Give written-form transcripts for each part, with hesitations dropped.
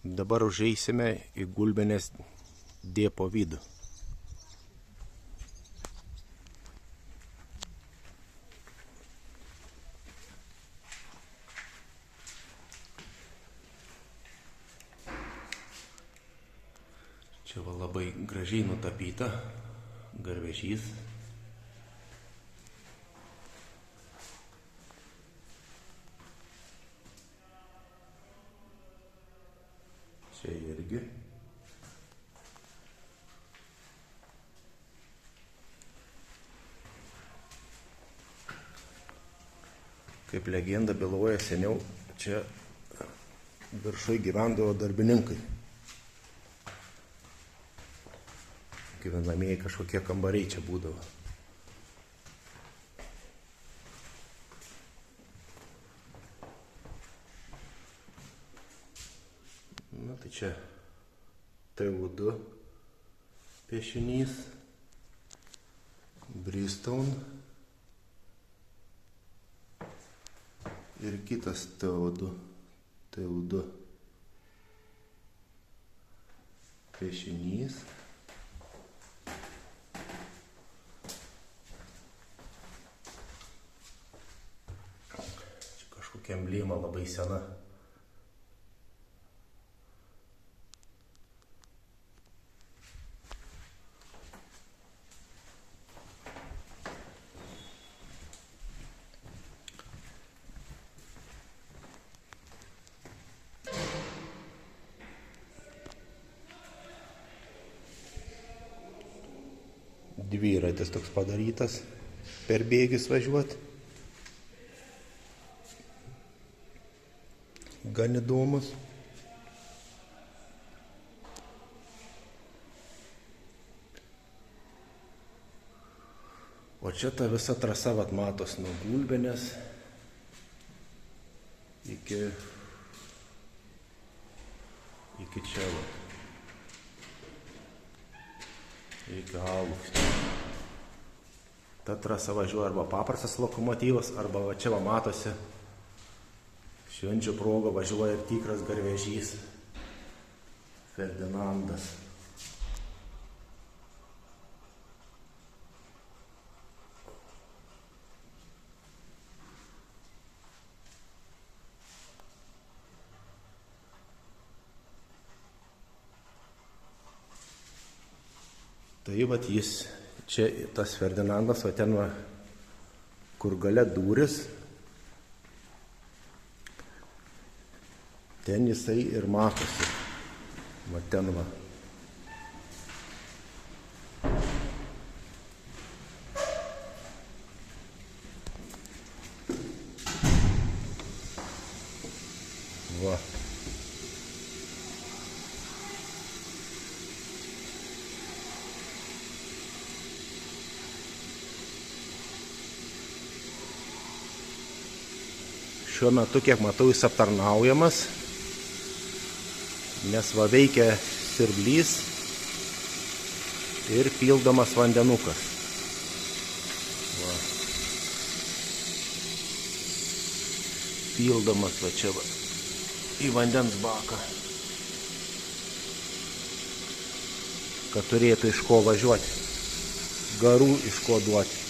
Dabar užeisime į Gulbinės dėpo vidų. Čia va labai gražiai nutapyta garvežys. Čia irgi. Kaip legenda byloja, seniau čia viršui gyvendavo darbininkai. Gyvenamieji kažkokie kambariai čia būdavo. Na tai čia TU2 piešinys, Bristol ir kitas TU2 piešinys. Čia kažkokia emblema labai sena. Dviratis toks padarytas, per bėgius važiuoti. Gan įdomus. O čia ta visa trasa vat matos nuo Gulbinės iki čia vat. Iki Alukšnių. Ta trasa važiuoja arba paprastas lokomotyvas, arba va čia va matosi, švenčių proga važiuoja ir tikras garvežys Ferdinandas. Tai vat jis, čia tas Ferdinandas, va ten va, kur gale durys, ten jisai ir matosi. Va ten va. Va. Šiuo metu, kiek matau, jis aptarnaujamas, nes va veikia siurblys ir pildomas vandenukas. Va. Pildomas va čia va į vandens baką, kad turėtų iš ko važiuoti, garų iš ko duoti.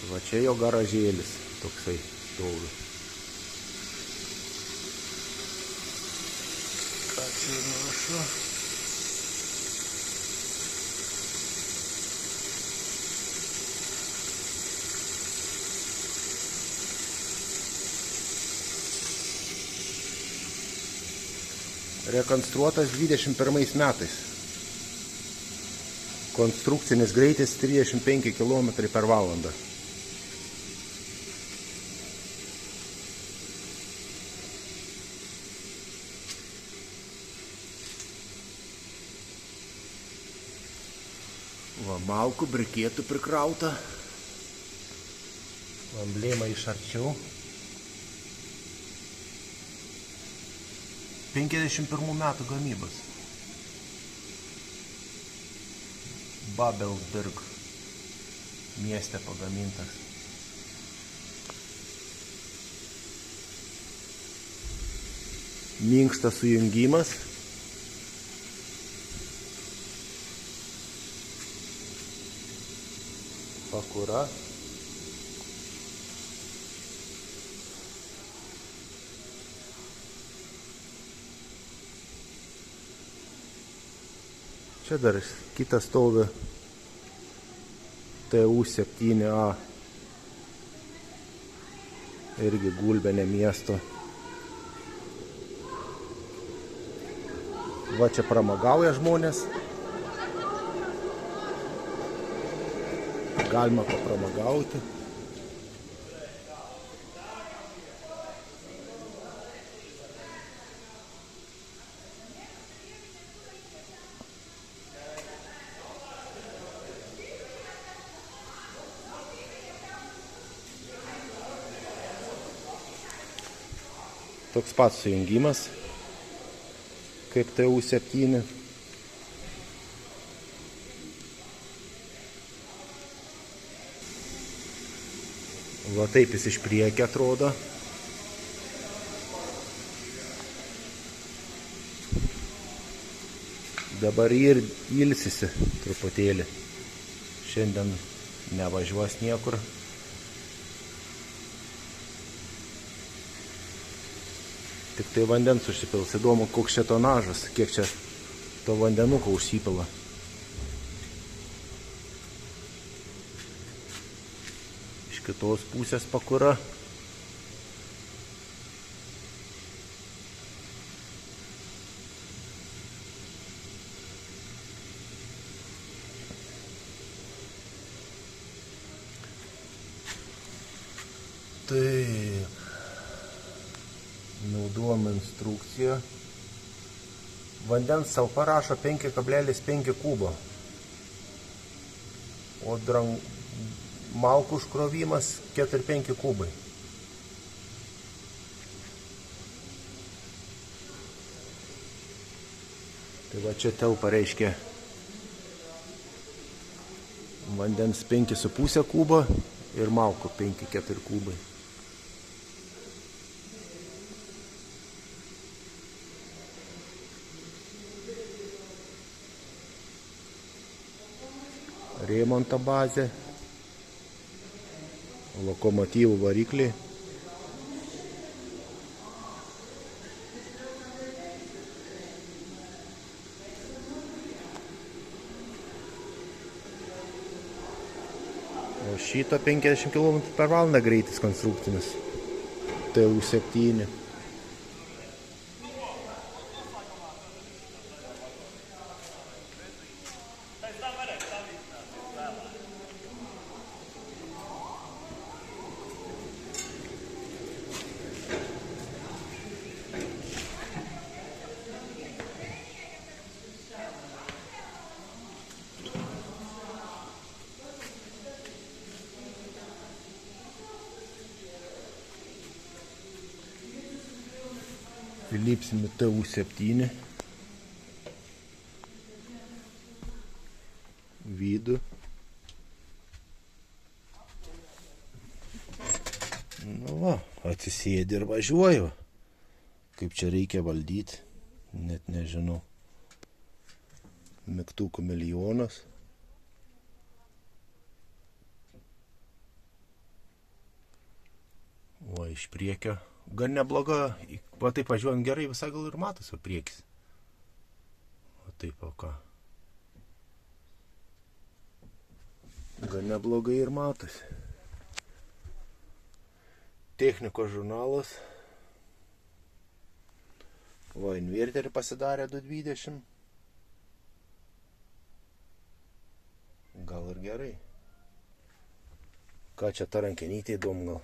Va čia jo garažėlis toksai stovi. Ką čia rašo? Rekonstruotas 21 metais. Konstrukcinis greitis 35 km per valandą. Va, malkų, brikėtų prikrauta. Emblema iš arčiau. 51 metų gamybos. Babelsberg mieste pagamintas. minkštas sujungimas. Pakura. Čia dar kitas stovi TU7A. Irgi Gulbene miesto. Va čia pramagauja žmonės. Galima papramagauti. Toks pats sujungimas kaip TU7. Va taip jis iš priekio atrodo. Dabar ir ilsisi truputėlį. Šiandien nevažiuos niekur. Tik tai vandens užsipils. Įdomu, koks čia tonažas, kiek čia to vandenuko užsipila. Iš kitos pusės pakura. Taip. Naudojama instrukcija. Vandens sau parašo 5,5 kubo. O malkų užkrovimas 4-5 kubai. Tai va čia telpa reiškia vandens 5,5 kubo ir malkų 5-4 kubai. Remonto bazė, lokomotyvų varikliai. O šito 50 km/h greitis konstrukcinis. TU7. Įlipsime TU7 vidų. Nu va, atsisėdi ir važiuoju. Kaip čia reikia valdyti, net nežinau. Mygtukų milijonas. O iš priekio gan nebloga, va taip važiuojant gerai, visai gal ir matosi priekis. O taip, o ką. Gan neblogai ir matosi. Technikos žurnalas. Va, inverterį pasidarė 220. Gal ir gerai. Ką čia ta rankenytė įdomu gal.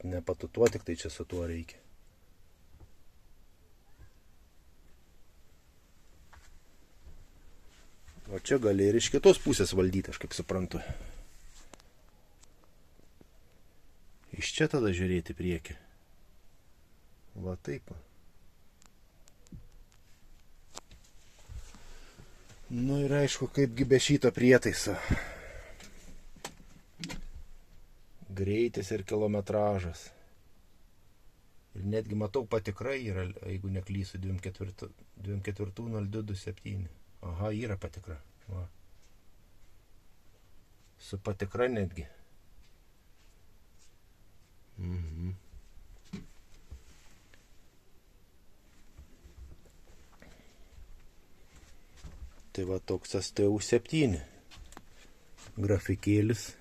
Nepatutuo, tik tai čia su tuo reikia. O čia gali ir iš kitos pusės valdyti, aš kaip suprantu. Iš čia tada žiūrėti priekį. Va taip. Nu ir aišku, kaipgi be šito prietaiso. Greitis ir kilometražas. Ir netgi matau patikrai yra, jeigu neklysiu, 24.0227. Aha, yra patikra. Va. Su patikra netgi. Mhm. Tai va toks STU7. Grafikėlis.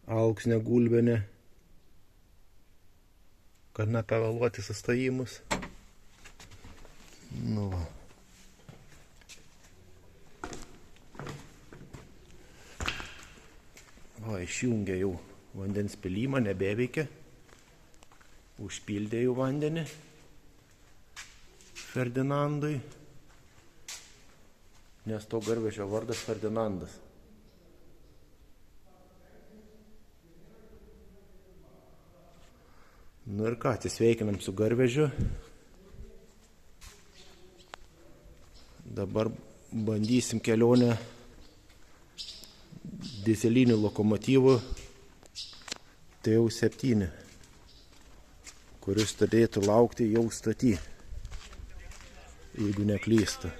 Alksnė gulbinė. Kad nepavėluoti sustojimus. Nu va. Va, išjungė jau vandens pilimą, nebeveikia. Užpildė jau vandenį Ferdinandui. Nes to garvežio vardas Ferdinandas. Nu ir ką, atsisveikinam su garvežiu. Dabar bandysim kelionę dizeliniu lokomotyvu TU7, kuris turėtų laukti jau staty, jeigu neklystu.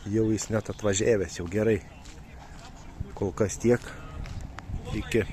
Jau jis net atvažiavęs, jau gerai. Kol kas tiek. Iki.